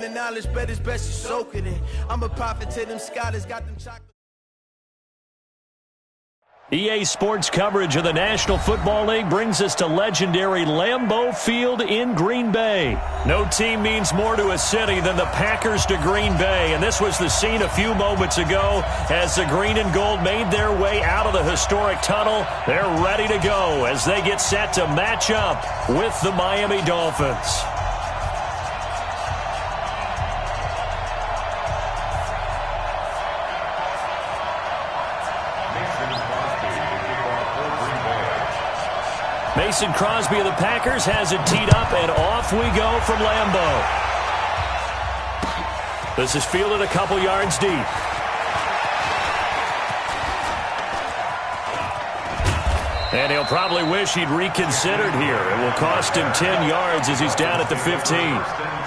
The knowledge, but it's best you soak it in. I'm a prophet to them scholars, got them chocolate. EA Sports coverage of the National Football League brings us to legendary Lambeau Field in Green Bay. No team means more to a city than the Packers to Green Bay, and this was the scene a few moments ago as the green and gold made their way out of the historic tunnel. They're ready to go as they get set to match up with the Miami Dolphins. Mason Crosby of the Packers has it teed up, and off we go from Lambeau. This is fielded a couple yards deep. And he'll probably wish he'd reconsidered here. It will cost him 10 yards as he's down at the 15.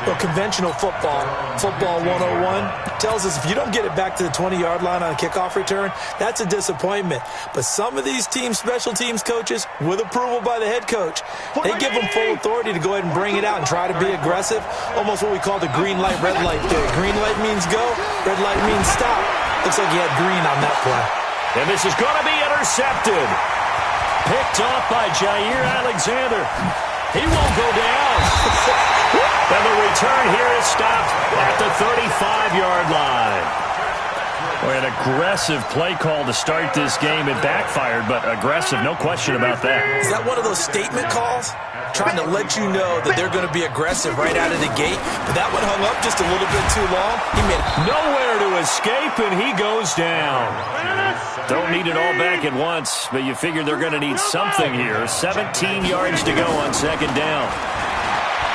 Well, conventional football 101, tells us if you don't get it back to the 20-yard line on a kickoff return, that's a disappointment. But some of these team special teams coaches, with approval by the head coach, they give them full authority to go ahead and bring it out and try to be aggressive, almost what we call the green light, red light theory. Green light means go, red light means stop. Looks like he had green on that play. And this is going to be intercepted. Picked off by Jair Alexander. He won't go down. And the return here is stopped at the 35-yard line. Boy, an aggressive play call to start this game. It backfired, but aggressive, no question about that. Is that one of those statement calls? Trying to let you know that they're going to be aggressive right out of the gate, but that one hung up just a little bit too long. He made nowhere to escape, and he goes down. Don't need it all back at once, but you figure they're going to need something here. 17 yards to go on second down.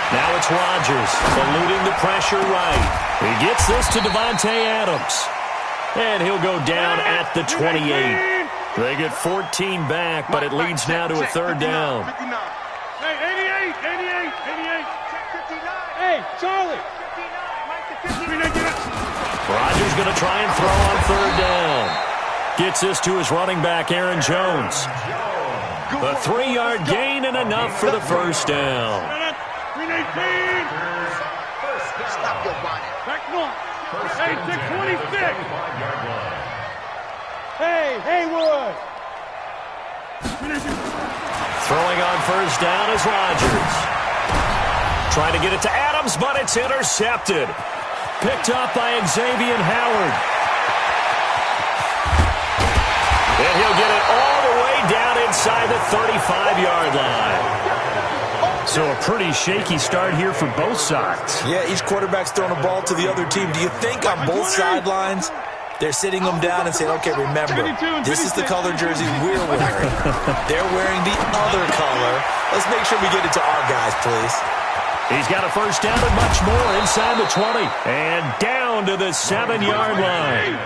Now it's Rodgers, eluding the pressure right. He gets this to Devontae Adams. And he'll go down at the 28. They get 14 back, but it leads now to a third down. Hey, 88. Hey, Charlie. Rodgers going to try and throw on third down. Gets this to his running back, Aaron Jones. A 3-yard gain and enough for the first down. 18. Stop your bonnet. Back north. Hey, 626. Hey, Haywood. Throwing on first down is Rodgers. Trying to get it to Adams, but it's intercepted. Picked up by Xavier Howard. And he'll get it all the way down inside the 35-yard line. So a pretty shaky start here for both sides. Yeah, each quarterback's throwing a ball to the other team. Do you think on both sidelines they're sitting them down and saying, okay, remember, this is the color jersey we're wearing. They're wearing the other color. Let's make sure we get it to our guys, please. He's got a first down and much more inside the 20. And down to the 7-yard line.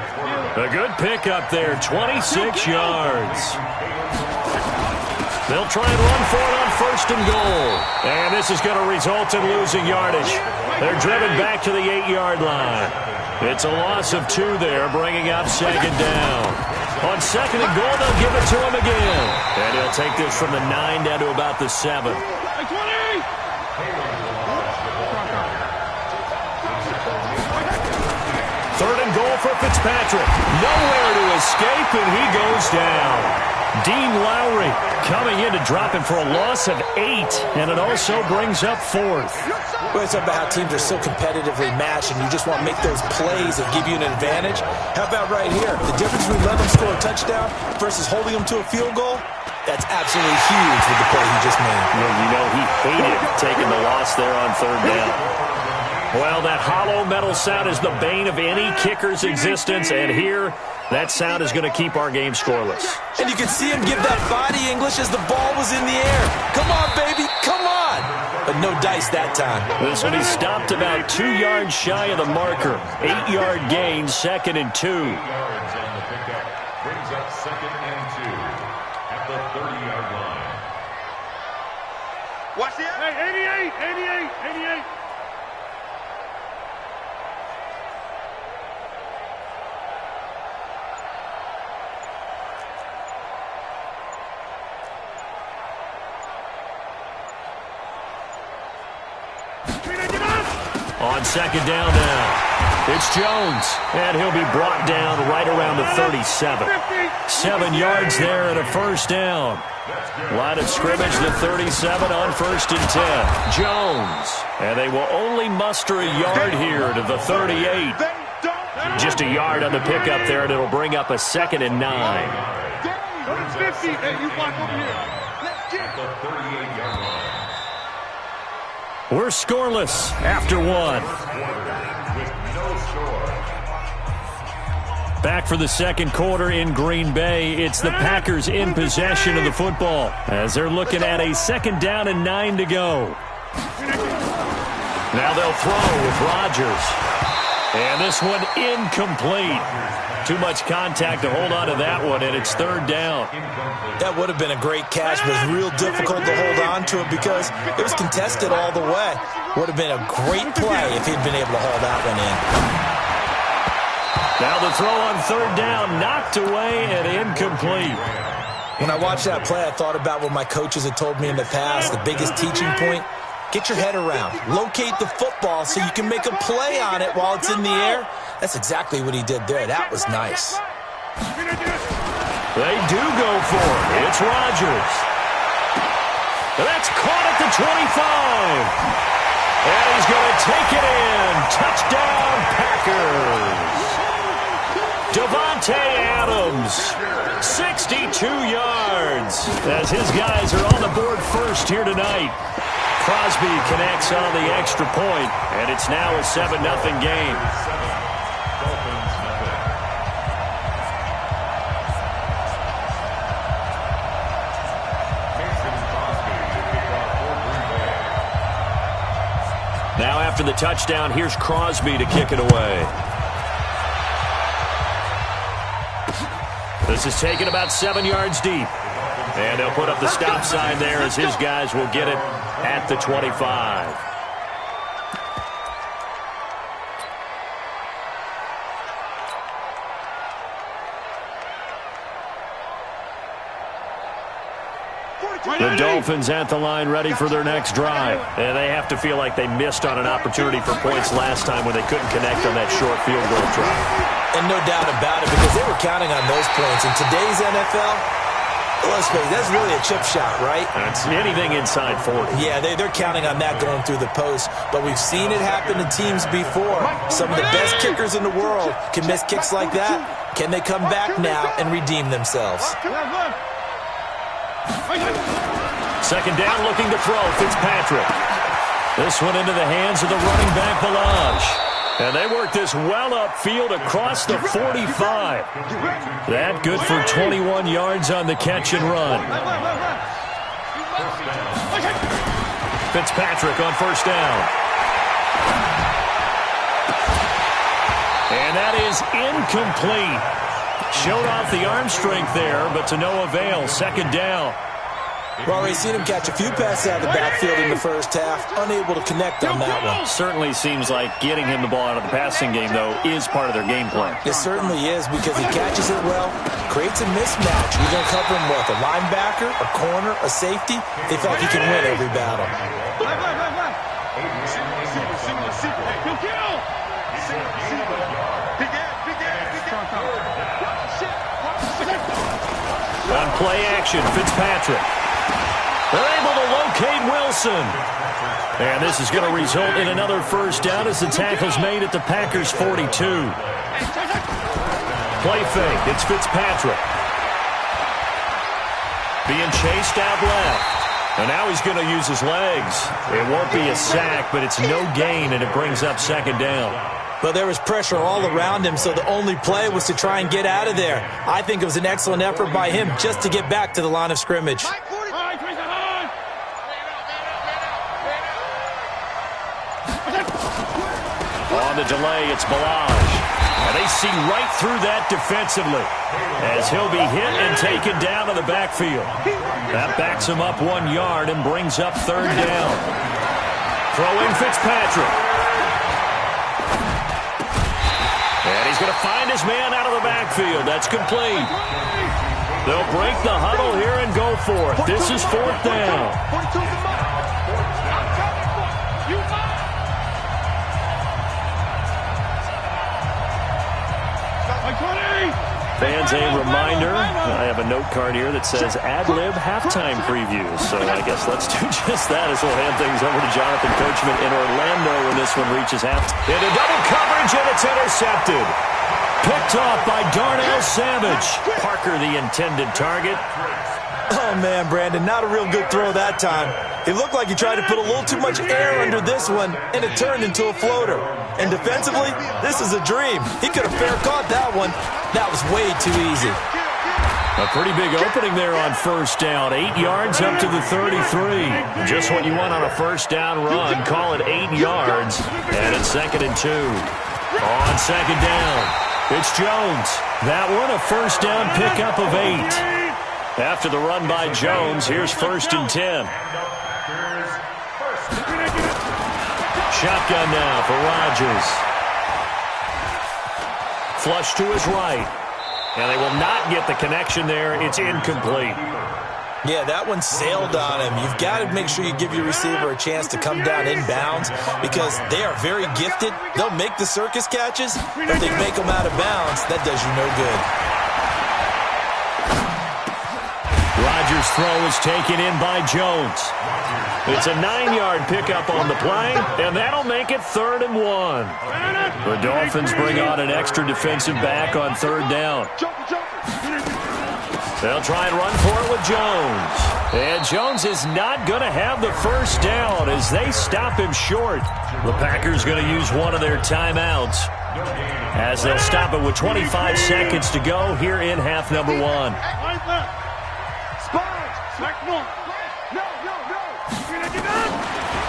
A good pickup there, 26 yards. They'll try and run for it on first and goal. And this is going to result in losing yardage. They're driven back to the 8-yard line. It's a loss of 2 there, bringing up second down. On second and goal, they'll give it to him again. And he'll take this from the 9 down to about the 7. Third and goal for Fitzpatrick. Nowhere to escape, and he goes down. Dean Lowry coming in to drop him for a loss of 8, and it also brings up 4th. Well, it's about how teams are so competitively matched, and you just want to make those plays that give you an advantage. How about right here? The difference between letting them score a touchdown versus holding them to a field goal, that's absolutely huge with the play he just made. Well, you know, he hated taking the loss there on third down. Well, that hollow metal sound is the bane of any kicker's existence, and here, that sound is going to keep our game scoreless. And you can see him give that body English as the ball was in the air. Come on, baby, come on. But no dice that time. This one, he stopped about 2 yards shy of the marker. 8-yard gain, second and 2. Brings up second and 2 at the 30-yard line. Watch the hey, 88. On second down now, it's Jones, and he'll be brought down right around the 37. 7 yards there and a first down. Line of scrimmage, the 37 on 1st and 10. Jones, and they will only muster a yard here to the 38. Just a yard on the pickup there, and it'll bring up a 2nd and 9. 50. Hey, you block over here. The 38-yard line. We're scoreless after 1. With no score. Back for the second quarter in Green Bay. It's the Packers in possession of the football as they're looking at a 2nd down and 9 to go. Now they'll throw with Rodgers. And this one incomplete. Too much contact to hold on to that one, and it's 3rd down. That would have been a great catch, but it's real difficult to hold on to it because it was contested all the way. Would have been a great play if he'd been able to haul that one in. Now the throw on 3rd down, knocked away and incomplete. When I watched that play, I thought about what my coaches had told me in the past. The biggest teaching point, get your head around. Locate the football so you can make a play on it while it's in the air. That's exactly what he did there. That was nice. They do go for it. It's Rodgers. That's caught at the 25. And he's going to take it in. Touchdown, Packers. Davante Adams, 62 yards. As his guys are on the board first here tonight. Crosby connects on the extra point, and it's now a 7-0 game. Now after the touchdown, here's Crosby to kick it away. This is taken about 7 yards deep. And they'll put up the stop sign there as his guys will get it at the 25. The Dolphins at the line ready for their next drive. And they have to feel like they missed on an opportunity for points last time when they couldn't connect on that short field goal try. And no doubt about it, because they were counting on those points. In today's NFL, let's face it, that's really a chip shot, right? That's anything inside 40. Yeah, they're counting on that going through the post. But we've seen it happen to teams before. Some of the best kickers in the world can miss kicks like that. Can they come back now and redeem themselves? Second down, looking to throw, Fitzpatrick. This one into the hands of the running back, Balaj. And they work this well upfield across the 45. That good for 21 yards on the catch and run. Fitzpatrick on 1st down. And that is incomplete. Showed off the arm strength there, but to no avail. 2nd down. We've already seen him catch a few passes out of the backfield in the first half, unable to connect on that one. Certainly seems like getting him the ball out of the passing game, though, is part of their game plan. It certainly is, because he catches it well, creates a mismatch. You're going to cover him with a linebacker, a corner, a safety. They felt he can win every battle. On play action, Fitzpatrick. They're able to locate Wilson. And this is going to result in another first down as the tackle's made at the Packers' 42. Play fake. It's Fitzpatrick. Being chased out left. And now he's going to use his legs. It won't be a sack, but it's no gain, and it brings up 2nd down. But there was pressure all around him, so the only play was to try and get out of there. I think it was an excellent effort by him just to get back to the line of scrimmage. On the delay, it's Balaj. And they see right through that defensively as he'll be hit and taken down to the backfield. That backs him up 1 yard and brings up 3rd down. Throwing Fitzpatrick. And he's going to find his man out of the backfield. That's complete. They'll break the huddle here and go for it. This is 4th down. Fans, a reminder, I have a note card here that says ad-lib halftime previews. So I guess let's do just that as we'll hand things over to Jonathan Coachman in Orlando when this one reaches halftime. Into double coverage, and it's intercepted. Picked off by Darnell Savage. Parker, the intended target. Oh, man, Brandon, not a real good throw that time. It looked like he tried to put a little too much air under this one, and it turned into a floater. And defensively, this is a dream. He could have fair caught that one. That was way too easy. A pretty big opening there on first down. 8 yards up to the 33. Just what you want on a first down run. Call it 8 yards. And it's 2nd and 2. On second down, it's Jones. That one a first down pickup of 8. After the run by Jones, here's 1st and 10. Shotgun now for Rodgers. Flush to his right. And they will not get the connection there. It's incomplete. Yeah, that one sailed on him. You've got to make sure you give your receiver a chance to come down inbounds because they are very gifted. They'll make the circus catches, but if they make them out of bounds, that does you no good. Rodgers' throw is taken in by Jones. It's a 9-yard pickup on the play, and that'll make it 3rd and 1. The Dolphins bring on an extra defensive back on 3rd down. They'll try and run for it with Jones. And Jones is not going to have the first down as they stop him short. The Packers going to use one of their timeouts as they'll stop it with 25 seconds to go here in half number 1.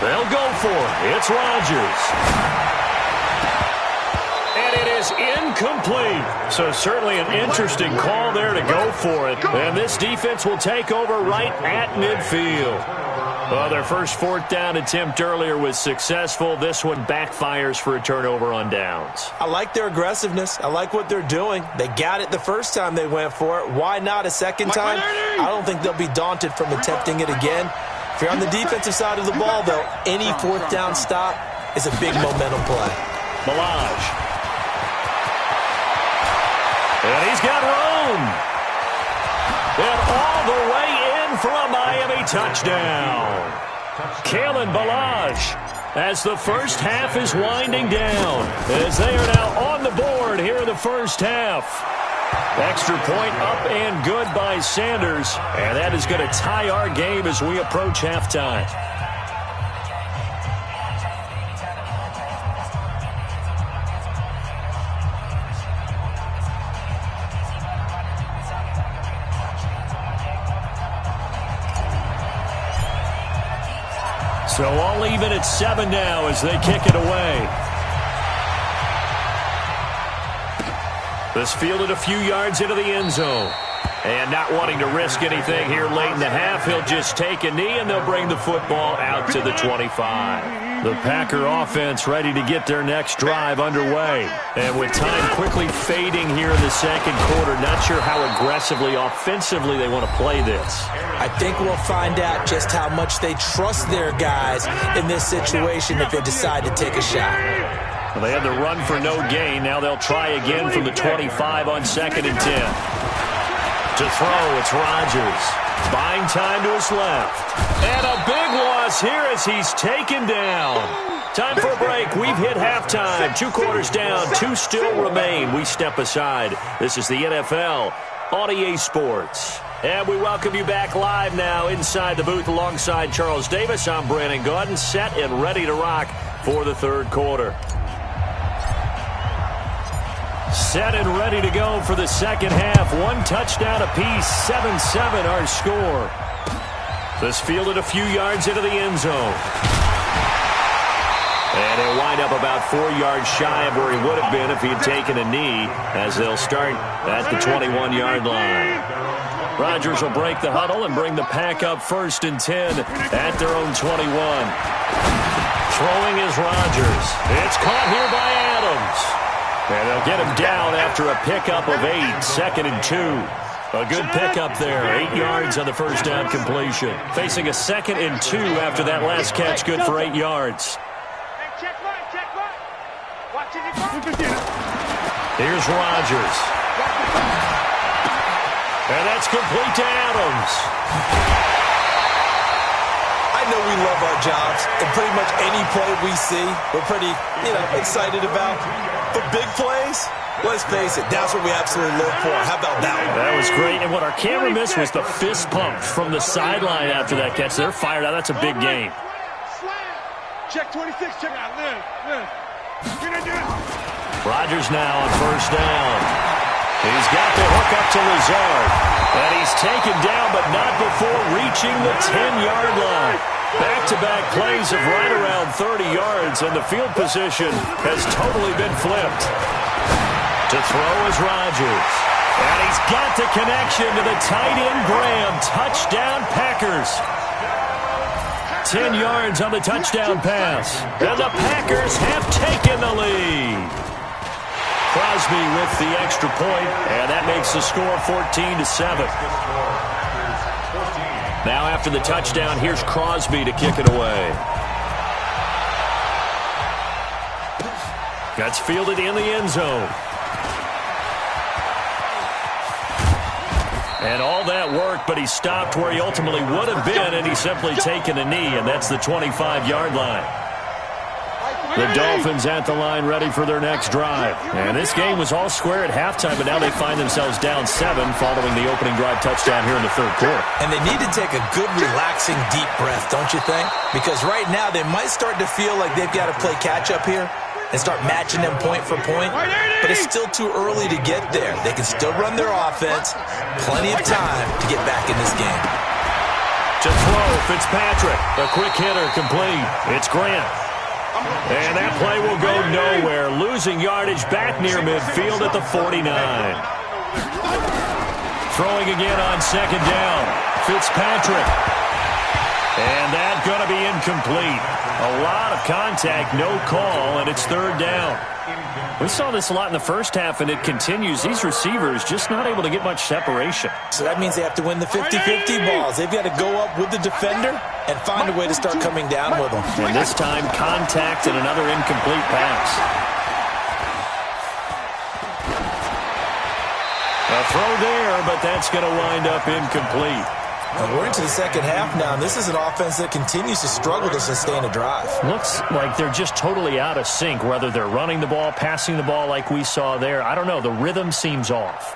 They'll go for it. It's Rodgers. And it is incomplete. So certainly an interesting call there to go for it. And this defense will take over right at midfield. Well, their first 4th down attempt earlier was successful. This one backfires for a turnover on downs. I like their aggressiveness. I like what they're doing. They got it the first time they went for it. Why not a second time? I don't think they'll be daunted from attempting it again. If you're on the defensive side of the ball, though, any 4th down stop is a big momentum play. Balaj. And he's got room. And all the way in for a Miami touchdown. Kalen Balaj as the first half is winding down. As they are now on the board here in the first half. Extra point up and good by Sanders. And that is going to tie our game as we approach halftime. So all even at 7 now as they kick it away. This fielded a few yards into the end zone. And not wanting to risk anything here late in the half, he'll just take a knee and they'll bring the football out to the 25. The Packer offense ready to get their next drive underway. And with time quickly fading here in the second quarter, not sure how aggressively, offensively they want to play this. I think we'll find out just how much they trust their guys in this situation if they decide to take a shot. Well, they had the run for no gain. Now they'll try again from the 25 on 2nd and 10. To throw, it's Rodgers. Buying time to his left. And a big loss here as he's taken down. Time for a break. We've hit halftime. 2 quarters down. 2 still remain. We step aside. This is the NFL on EA Sports. And we welcome you back live now inside the booth alongside Charles Davis. I'm Brandon Gaudin, set and ready to rock for the 3rd quarter. Set and ready to go for the second half. 1 touchdown apiece, 7-7 our score. This fielded a few yards into the end zone. And he'll wind up about 4 yards shy of where he would have been if he had taken a knee, as they'll start at the 21-yard line. Rodgers will break the huddle and bring the pack up 1st and 10 at their own 21. Throwing is Rodgers. It's caught here by Adams. And they'll get him down after a pickup of 8, 2nd and 2. A good pickup there, 8 yards on the first down completion. Facing a 2nd and 2 after that last catch, good for 8 yards. Here's Rodgers. And that's complete to Adams. I know we love our jobs, and pretty much any play we see, we're pretty, excited about. But big plays, let's face it, that's what we absolutely live for. How about that one? That was great, and what our camera missed was the fist pump from the sideline after that catch. They're fired out. That's a big game. Check 26, check out. Rodgers now on first down. He's got the hook up to Lazard. And he's taken down, but not before reaching the 10-yard line. Back-to-back plays of right around 30 yards, and the field position has totally been flipped. To throw is Rodgers. And he's got the connection to the tight end Graham. Touchdown Packers. 10 yards on the touchdown pass. And the Packers have taken the lead. Crosby with the extra point, and that makes the score 14-7. Now after the touchdown, here's Crosby to kick it away. That's fielded in the end zone. And all that work, but he stopped where he ultimately would have been, and he's simply taken a knee, and that's the 25-yard line. The Dolphins at the line ready for their next drive. And this game was all square at halftime, but now they find themselves down 7 following the opening drive touchdown here in the third quarter. And they need to take a good, relaxing, deep breath, don't you think? Because right now they might start to feel like they've got to play catch-up here and start matching them point for point. But it's still too early to get there. They can still run their offense. Plenty of time to get back in this game. To throw, Fitzpatrick. A quick hitter complete. It's Grant. And that play will go nowhere. Losing yardage back near midfield at the 49. Throwing again on second down. Fitzpatrick. And that's going to be incomplete. A lot of contact, no call, and it's third down. We saw this a lot in the first half, and it continues. These receivers just not able to get much separation. So that means they have to win the 50-50 balls. They've got to go up with the defender and find a way to start coming down with them. And this time, contact and another incomplete pass. A throw there, but that's going to wind up incomplete. And we're into the second half now, and this is an offense that continues to struggle to sustain a drive. Looks like they're just totally out of sync, whether they're running the ball, passing the ball like we saw there. I don't know. The rhythm seems off.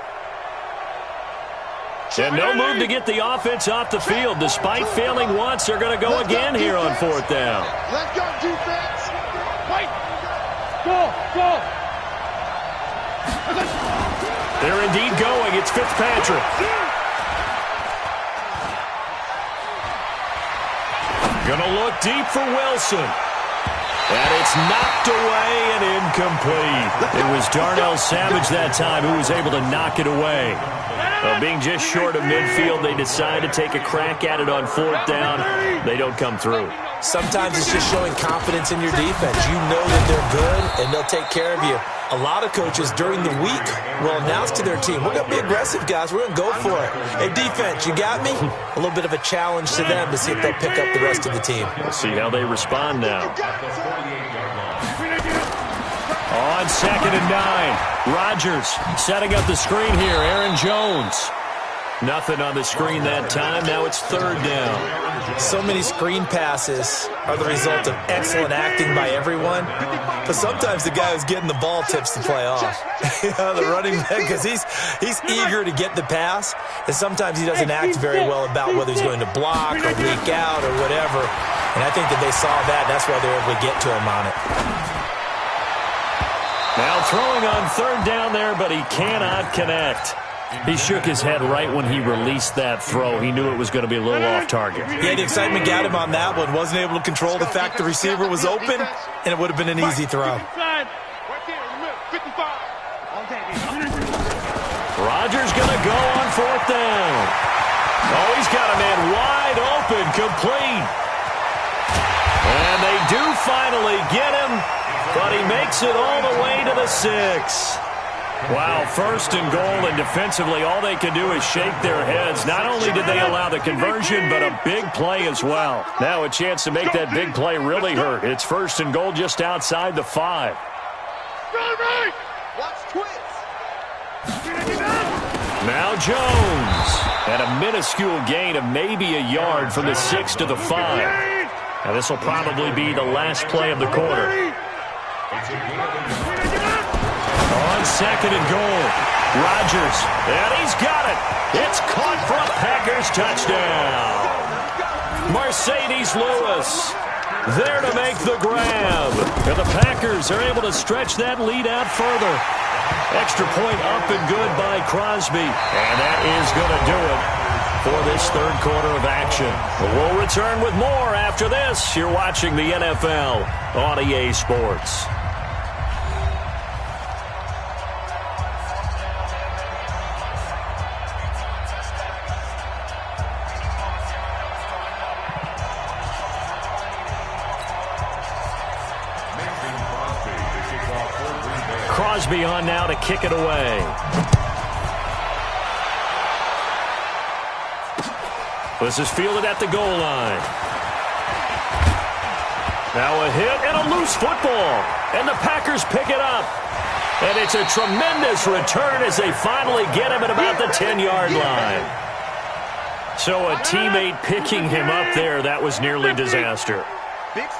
And no move to get the offense off the field. Despite failing once, they're going to go again here on fourth down. Let's go, defense. Wait. Go. They're indeed going. It's Fitzpatrick. Going to look deep for Wilson. And it's knocked away and incomplete. It was Darnell Savage that time who was able to knock it away. Being just short of midfield, they decide to take a crack at it on fourth down. They don't come through. Sometimes it's just showing confidence in your defense. You know that they're good, and they'll take care of you. A lot of coaches during the week will announce to their team, we're going to be aggressive, guys. We're going to go for it. Hey, defense, you got me? A little bit of a challenge to them to see if they'll pick up the rest of the team. We'll see how they respond now. On second and 9, Rodgers setting up the screen here. Aaron Jones. Nothing on the screen that time. Now it's third down. So many screen passes are the result of excellent acting by everyone. But sometimes the guy who's getting the ball tips the play off. The running back, because he's eager to get the pass. And sometimes he doesn't act very well about whether he's going to block or leak out or whatever. And I think that they saw that. That's why they were able to get to him on it. Now throwing on third down there, but he cannot connect. He shook his head right when he released that throw. He knew it was going to be a little off target. Yeah, the excitement got him on that one. Wasn't able to control the fact the receiver was open, and it would have been an easy throw. Rodgers going to go on fourth down. Oh, he's got a man wide open, complete. And they do finally get him, but he makes it all the way to the 6. Wow, first and goal, and defensively all they can do is shake their heads. Not only did they allow the conversion, but a big play as well. Now a chance to make that big play really hurt. It's first and goal just outside the 5. Now Jones. And a minuscule gain of maybe a yard from the 6 to the 5. Now this will probably be the last play of the quarter. On 2nd and goal. Rodgers. And he's got it. It's caught for a Packers touchdown. Mercedes Lewis there to make the grab. And the Packers are able to stretch that lead out further. Extra point up and good by Crosby. And that is going to do it for this third quarter of action. We'll return with more after this. You're watching the NFL on EA Sports. Crosby on now to kick it away. This is fielded at the goal line. Now a hit and a loose football. And the Packers pick it up. And it's a tremendous return as they finally get him at about the 10-yard line. So a teammate picking him up there, that was nearly disaster.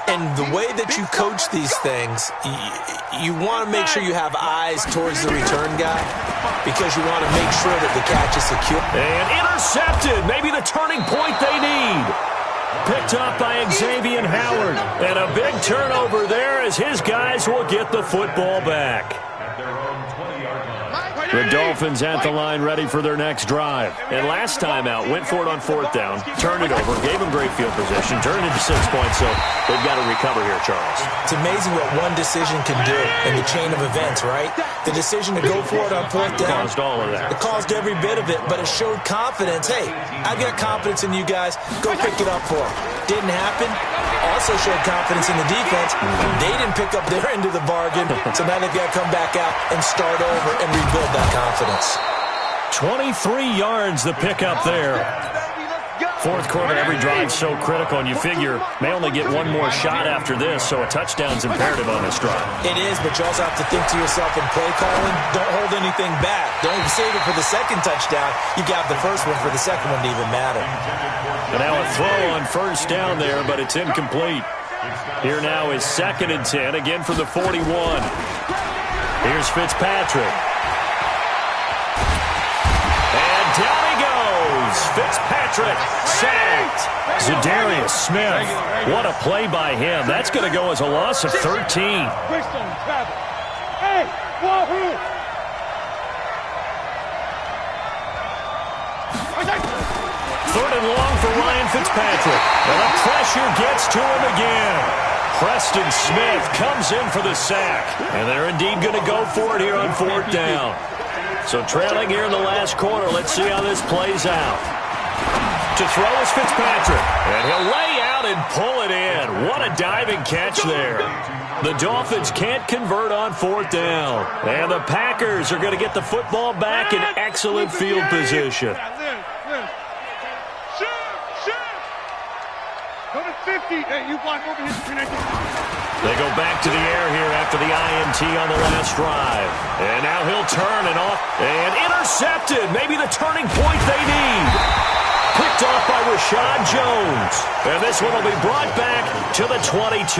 And the way that you coach these things, you want to make sure you have eyes towards the return guy because you want to make sure that the catch is secure. And intercepted. Maybe the turning point they need. Picked up by Xavier Howard. And a big turnover there as his guys will get the football back. The Dolphins at the line ready for their next drive. And last time out, went for it on 4th down, turned it over, gave them great field position, turned it into 6 points, so they've got to recover here, Charles. It's amazing what one decision can do in the chain of events, right? The decision to go for it on 4th down. Caused all of that. It caused every bit of it, but it showed confidence. Hey, I've got confidence in you guys. Go pick it up for them. Didn't happen. Also showed confidence in the defense. They didn't pick up their end of the bargain, so now they've got to come back out and start over and rebuild that confidence. 23 yards the pickup there. 4th quarter, every drive so critical, and you figure may only get one more shot after this, so a touchdown's imperative on this drive. It is, but you also have to think to yourself in play calling, don't hold anything back. Don't save it for the second touchdown. You got the first one for the second one to even matter. And now a throw on 1st down there, but it's incomplete. Here now is 2nd and 10, again from the 41. Here's Fitzpatrick. And down he goes. Fitzpatrick sacked. Zadarius Smith. What a play by him. That's going to go as a loss of 13. Hey, wahoo! 3rd and long for Ryan Fitzpatrick. And the pressure gets to him again. Preston Smith comes in for the sack. And they're indeed going to go for it here on 4th down. So trailing here in the last quarter, let's see how this plays out. To throw is Fitzpatrick. And he'll lay out and pull it in. What a diving catch there. The Dolphins can't convert on 4th down. And the Packers are going to get the football back in excellent field position. Go to 50. Hey, you block over his connected. They go back to the air here after the INT on the last drive. And now he'll turn and off. And intercepted. Maybe the turning point they need. Picked off by Rashad Jones. And this one will be brought back to the 22.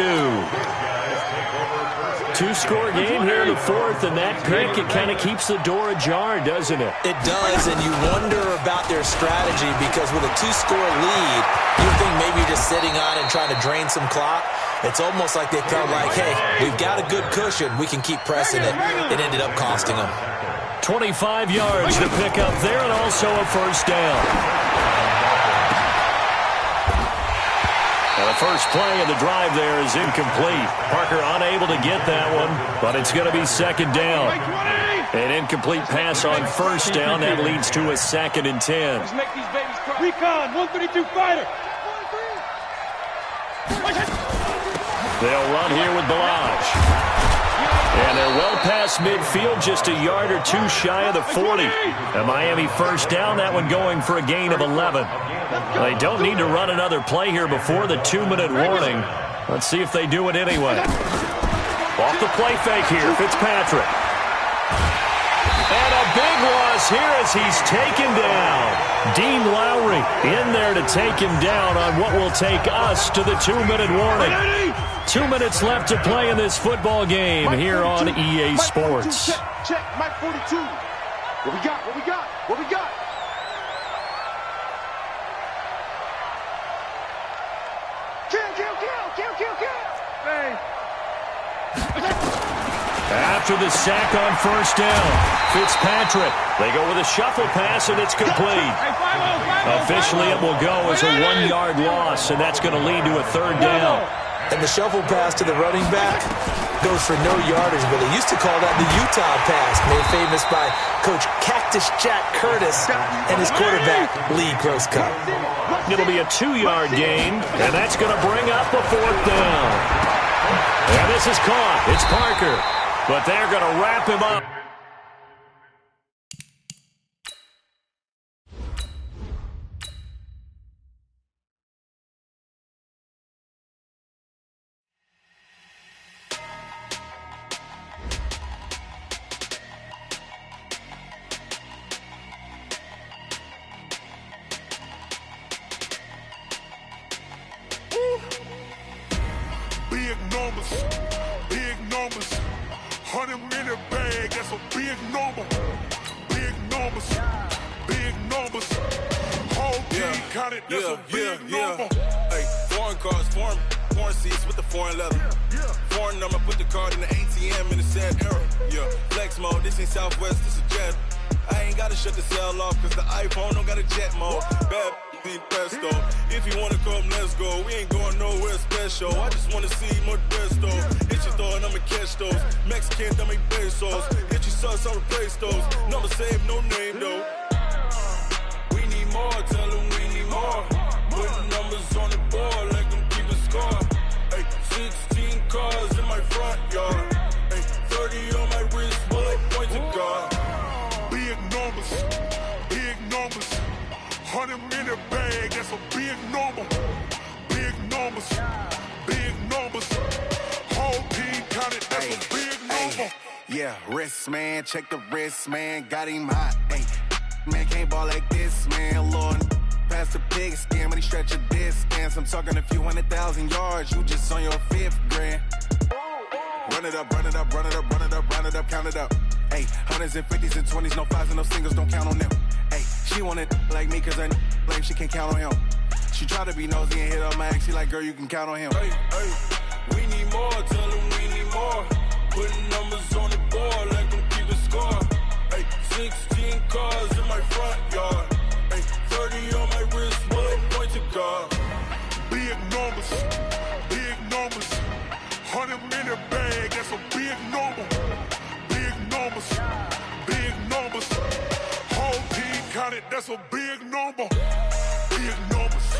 Two-score game here in the 4th, and that pick, it kind of keeps the door ajar, doesn't it? It does, and you wonder about their strategy because with a 2-score lead, you think maybe you're just sitting on and trying to drain some clock. It's almost like they felt like, hey, we've got a good cushion. We can keep pressing it. It ended up costing them. 25 yards to pick up there and also a 1st down. Now the first play of the drive there is incomplete. Parker unable to get that one, but it's going to be 2nd down. An incomplete pass on 1st down. That leads to a 2nd and 10. Recon, 132 fighter. They'll run here with Balaj. And they're well past midfield, just a yard or two shy of the 40. A Miami 1st down, that one going for a gain of 11. They don't need to run another play here before the 2-minute warning. Let's see if they do it anyway. Off the play fake here, Fitzpatrick. And a big loss here as he's taken down. Dean Lowry in there to take him down on what will take us to the 2-minute warning. 2 minutes left to play in this football game here on EA Sports. Check, Mike 42. What we got? What we got? What we got? Kill. Hey. After the sack on first down, Fitzpatrick. They go with a shuffle pass, and it's complete. Officially, it will go as a 1-yard loss, and that's going to lead to a third down. And the shuffle pass to the running back goes for no yardage, but they used to call that the Utah pass, made famous by Coach Cactus Jack Curtis and his quarterback, Lee Grosscup. It'll be a 2-yard gain, and that's going to bring up a fourth down. And this is caught. It's Parker, but they're going to wrap him up. Big numbers, 100-minute bag, that's a big number. Big numbers, whole team counted, that's a big number. Hey, foreign cars, foreign seats with the foreign leather. Foreign number, put the card in the ATM in the sad era. Yeah, flex mode, this ain't Southwest, this is Jet. I ain't gotta shut the cell off, cause the iPhone don't got a jet mode. Bad be pesto. If you wanna come, let's go. We ain't going nowhere special. I just wanna see more pesto. Hit your thought, I'ma catch those. Mexican, dame pesos. Hit your sus, I'll replace those. Number saved, no name though. We need more, tell them we need more. Putting numbers on the board like them keep a score. Hey, 16 cars in my front yard. Hey, 30 on my wrist, bullet point to God. Big numbers, 100-minute bag, that's a big number. Big numbers, whole team counted, that's a big number. Yeah, wrist man, check the wrist man, got him hot. Ay, man can't ball like this, man. Lord, past the pig skin, when he stretch a distance. I'm talking a few 100,000 yards, you just on your 5th grand. Run it up, count it up. Ay, 100s and 50s and 20s, no 5s and no singles, don't count on them. Ay, she want it like me, cause her blame, she can't count on him. She try to be nosy and hit up my ex, she like, girl, you can count on him. Hey, we need more, tell them we need more. Putting numbers on the board like them keep a score. Hey, 16 cars in my front yard. Hey, 30 on my wrist, bullet point to God. Big numbers, 100-minute bag, that's a big number. Big numbers, whole team counted, that's a big number. Big numbers,